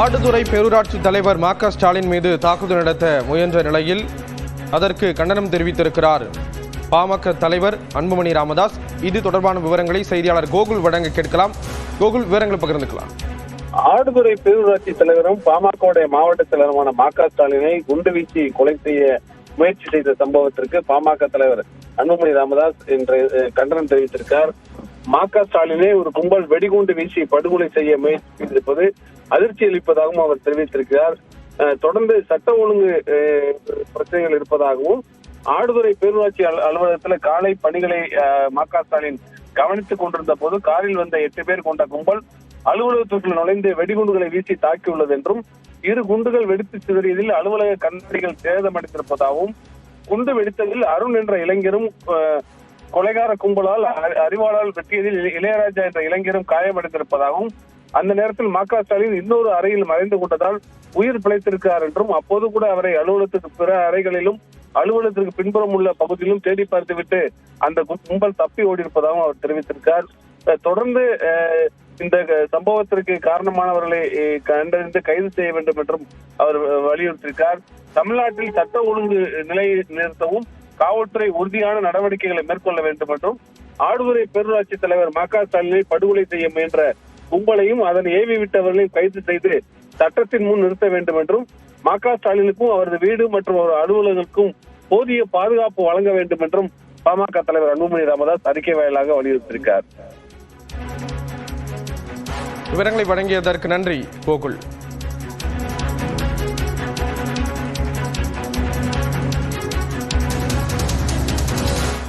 ஆடுதுறை பேரூராட்சி தலைவர் ம.க. ஸ்டாலின் மீது தாக்குதல் நடத்த முயன்ற நிலையில் அதற்கு கண்டனம் தெரிவித்திருக்கிறார் பாமக தலைவர் அன்புமணி ராமதாஸ். இது தொடர்பான விவரங்களை செய்தியாளர் கோகுல் வழங்க கேட்கலாம். கோகுல், விவரங்களை பகிர்ந்துக்கலாம். ஆடுதுறை பேரூராட்சி தலைவரும் பாமக மாவட்ட தலைவருமான ம.க. ஸ்டாலினை குண்டு வீசி கொலை செய்ய முயற்சி செய்த சம்பவத்திற்கு பாமக தலைவர் அன்புமணி ராமதாஸ் இன்று கண்டனம் தெரிவித்திருக்கார். ம.க. ஸ்டாலினை ஒரு கும்பல் வெடிகுண்டு வீசி படுகொலை செய்ய முயற்சி செய்திருப்பது அதிர்ச்சி அளிப்பதாகவும் அவர் தெரிவித்திருக்கிறார். தொடர்ந்து சட்ட ஒழுங்கு பிரச்சனைகள் இருப்பதாகவும் ஆடுதுறை பேரூராட்சி அலுவலகத்தில் காலை பணிகளை ம.க. ஸ்டாலின் கவனித்துக் கொண்டிருந்த போது காரில் வந்த 8 பேர் கொண்ட கும்பல் அலுவலகத்திற்குள் நுழைந்து வெடிகுண்டுகளை வீசி தாக்கியுள்ளது என்றும், 2 குண்டுகள் வெடித்து சிதறியதில் அலுவலக கண்ணாடிகள் சேதமடைந்திருப்பதாகவும், குண்டு வெடித்ததில் அருண் என்ற இளைஞரும் கொலைகார கும்பலால் அறிவாளால் வெட்டியதில் இளையராஜா என்ற இளைஞரும் காயமடைந்திருப்பதாகவும், அந்த நேரத்தில் ம.க. ஸ்டாலின் இன்னொரு அறையில் மறைந்து கொண்டதால் உயிர் பிழைத்திருக்கிறார் என்றும், அப்போது கூட அவரை அலுவலகத்துக்கு பிற அறைகளிலும் அலுவலகத்திற்கு பின்புறம் உள்ள பகுதியிலும் தேடி பார்த்துவிட்டு அந்த கும்பல் தப்பி ஓடியிருப்பதாகவும் அவர் தெரிவித்திருக்கார். தொடர்ந்து இந்த சம்பவத்திற்கு காரணமானவர்களை கண்டறிந்து கைது செய்ய வேண்டும் என்றும் அவர் வலியுறுத்தியிருக்கார். தமிழ்நாட்டில் சட்ட ஒழுங்கு நிலையை நிறுத்தவும் காவல்துறை உறுதியான நடவடிக்கைகளை மேற்கொள்ள வேண்டும் என்றும், ஆடுதுறை பேரூராட்சி தலைவர் ம.க. ஸ்டாலினை படுகொலை செய்ய முயன்ற கும்பலையும் அதனை ஏவி விட்டவர்களையும் கைது செய்து சட்டத்தின் முன் நிறுத்த வேண்டும் என்றும், ம.க. ஸ்டாலினுக்கும் அவரது வீடு மற்றும் அவர் அலுவலர்களுக்கும் போதிய பாதுகாப்பு வழங்க வேண்டும் என்றும் பாமக தலைவர் அன்புமணி ராமதாஸ் அறிக்கை வாயிலாக வலியுறுத்தியிருக்கார். விவரங்களை வழங்கியதற்கு நன்றி கோகுல்.